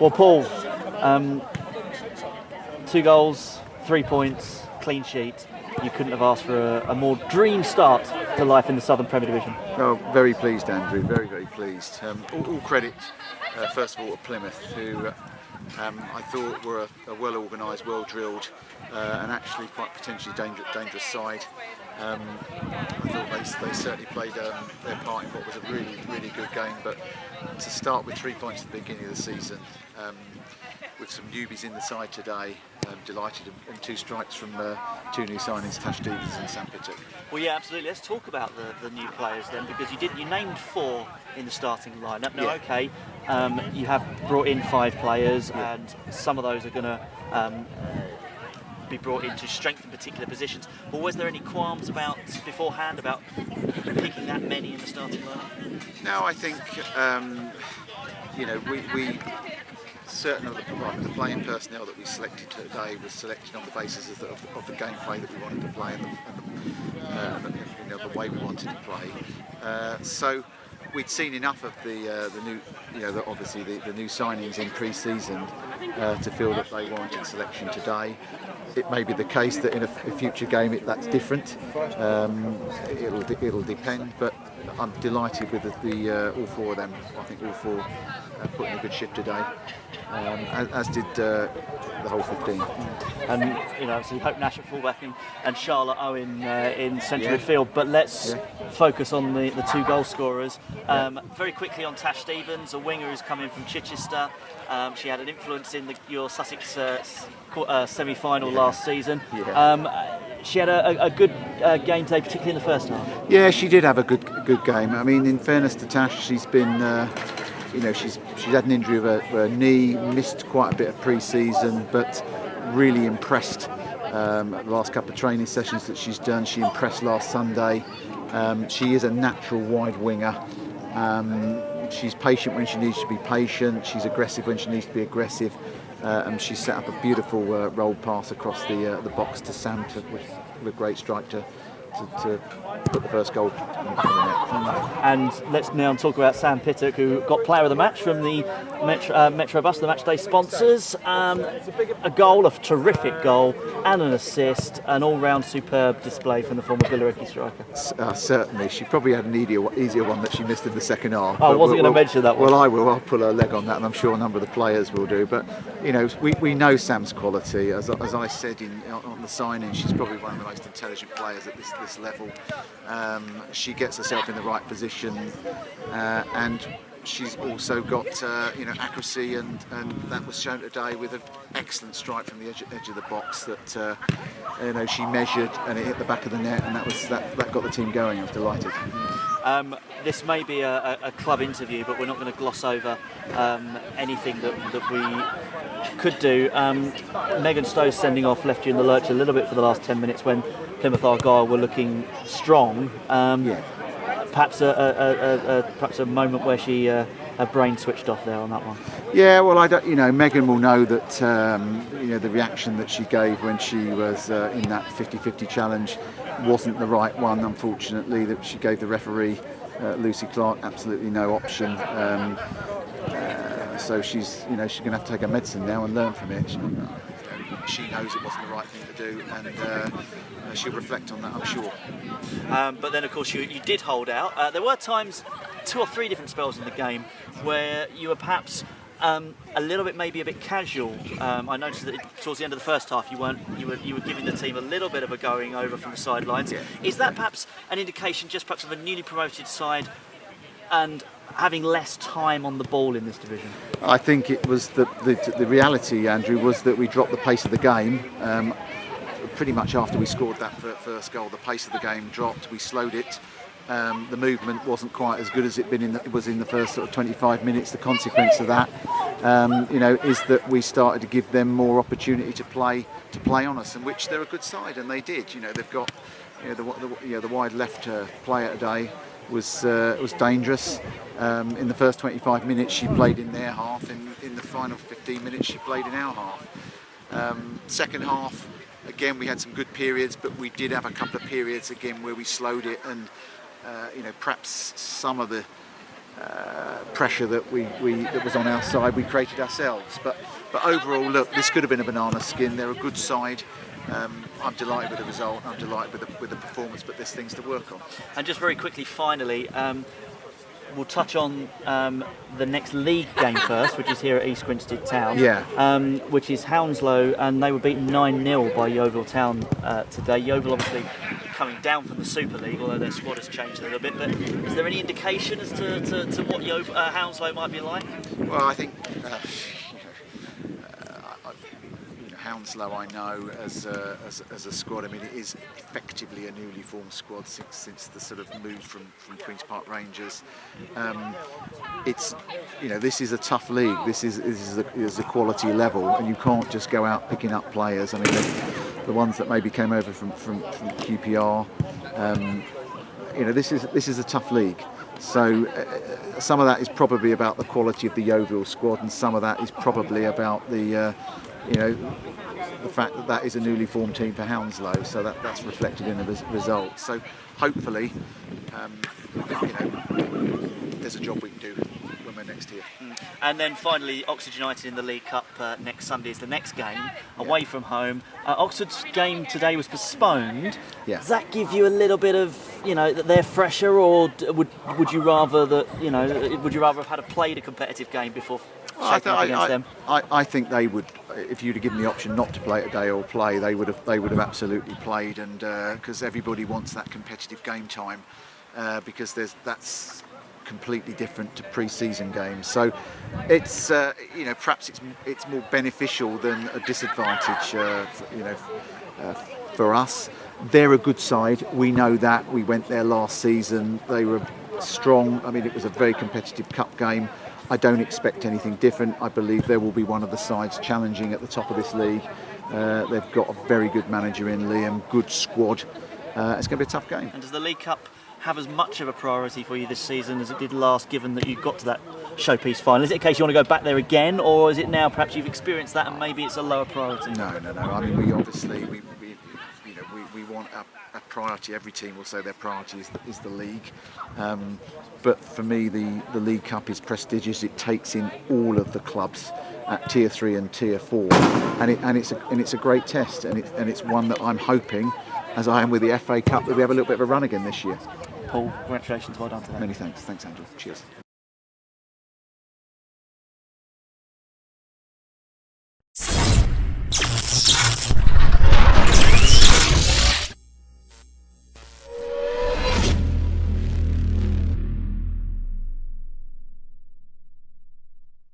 Well, Paul, 2 goals, 3 points, clean sheet. You couldn't have asked for a more dream start to life in the Southern Premier Division. Oh, very pleased, Andrew. Very, very pleased. All credit, first of all, to Plymouth, who I thought were a well-organised, well-drilled, and actually quite potentially dangerous side. I thought they certainly played their part in what was a really, really good game. But to start with 3 points at the beginning of the season, with some newbies in the side today, delighted, and 2 strikes from 2 new signings, Tash Stevens and Sam Pittock. Well, yeah, absolutely. Let's talk about the new players then, because you named 4 in the starting lineup. Now, okay, you have brought in 5 players, and some of those are going to be brought in to strengthen particular positions. But was there any qualms beforehand about picking that many in the starting lineup? No, I think we certain of the playing personnel that we selected today was selected on the basis of the gameplay that we wanted to play and the way we wanted to play. So we'd seen enough of the new, obviously the new signings in pre-season to feel that they warranted selection today. It may be the case that in a future game that's different. It'll depend, but I'm delighted with all 4 of them. I think all 4 put in a good shift today, as did the whole 15. And so you hope Nash at fullback and Charlotte Owen in central midfield. But let's focus on the 2 goal scorers. Very quickly on Tash Stevens, a winger who's come in from Chichester. She had an influence in your Sussex semi-final last season. She had a good game today, particularly in the first half. Yeah, she did have a good game. I mean, in fairness to Tash, she's been, she's had an injury of her knee, missed quite a bit of pre-season, but really impressed. The last couple of training sessions that she's done, she impressed last Sunday. She is a natural wide winger. She's patient when she needs to be patient. She's aggressive when she needs to be aggressive. And she set up a beautiful roll pass across the box to Sam with a great strike to put the first goal in the net. And let's now talk about Sam Pittock, who got player of the match from the Metro Bus, the matchday sponsors. A goal, a terrific goal, and an assist, an all-round superb display from the former Billericay striker. Certainly, she probably had an easier one that she missed in the second half. I wasn't going to mention that one. Well, I will. I'll pull her leg on that, and I'm sure a number of the players will do. But we know Sam's quality. As I said on the signing, she's probably one of the most intelligent players at this level. She gets herself in the right position, and she's also got accuracy, and that was shown today with an excellent strike from the edge of the box that she measured, and it hit the back of the net, and that got the team going. I was delighted. This may be a club interview, but we're not going to gloss over anything that we could do. Megan Stowe's sending off left you in the lurch a little bit for the last 10 minutes when Plymouth Argyle were looking strong. Perhaps a moment where her brain switched off there on that one. Yeah, well, I don't. Megan will know that the reaction that she gave when she was in that 50-50 challenge wasn't the right one. Unfortunately, that she gave the referee Lucy Clark absolutely no option. So she's going to have to take her medicine now and learn from it. She knows it wasn't the right thing to do, and she'll reflect on that, I'm sure. But then, of course, you did hold out. There were times, 2 or 3 different spells in the game, where you were perhaps a little bit, maybe a bit casual. I noticed that towards the end of the first half, you were giving the team a little bit of a going over from the sidelines. Yeah. Is that perhaps an indication, just perhaps of a newly promoted side and having less time on the ball in this division? I think it was the reality, Andrew, was that we dropped the pace of the game. Pretty much after we scored that first goal, the pace of the game dropped. We slowed it. The movement wasn't quite as good as it was in the first sort of 25 minutes. The consequence of that, is that we started to give them more opportunity to play on us, and which they're a good side, and they did. They've got the wide left player today was dangerous. In the first 25 minutes, she played in their half. In the final 15 minutes, she played in our half. Second half, again, we had some good periods, but we did have a couple of periods again where we slowed it, and perhaps some of the pressure that that was on our side, we created ourselves. But overall, look, this could have been a banana skin. They're a good side. I'm delighted with the result. I'm delighted with the performance, but there's things to work on. And just very quickly, finally, we'll touch on the next league game first, which is here at East Grinstead Town. Yeah. Which is Hounslow, and they were beaten 9-0 by Yeovil Town today. Yeovil obviously coming down from the Super League, although their squad has changed a little bit. But is there any indication as to what Hounslow might be like? Well, I think Hounslow, I know as a squad. I mean, it is effectively a newly formed squad since the sort of move from Queen's Park Rangers. It's this is a tough league. This is a quality level, and you can't just go out picking up players. I mean, the ones that maybe came over from QPR. This is a tough league. So some of that is probably about the quality of the Yeovil squad, and some of that is probably about the fact that is a newly formed team for Hounslow. So that's reflected in the result. So hopefully, there's a job we can do when we're next here. And then finally, Oxford United in the League Cup next Sunday is the next game, away from home. Oxford's game today was postponed. Yeah. Does that give you a little bit of, that they're fresher, or would you rather have had played a competitive game before shaping up against them? I think they would. If you'd have given the option not to play today or play, they would have absolutely played, and because everybody wants that competitive game time, because that's completely different to pre-season games. So it's perhaps it's more beneficial than a disadvantage for us. They're a good side, we know that. We went there last season, they were strong. I mean, it was a very competitive cup game. I don't expect anything different. I believe there will be one of the sides challenging at the top of this league. They've got a very good manager in Liam, good squad. It's going to be a tough game. And does the League Cup have as much of a priority for you this season as it did last, given that you got to that showpiece final? Is it a case you want to go back there again, or is it now perhaps you've experienced that and maybe it's a lower priority? No. I mean, we obviously we want a priority. Every team will say their priority is the league, but for me the League Cup is prestigious. It takes in all of the clubs at Tier 3 and Tier 4, and it's a great test, and it's one that I'm hoping, as I am with the FA Cup, that we have a little bit of a run again this year. Paul, congratulations, well done today. Many thanks, Andrew. Cheers.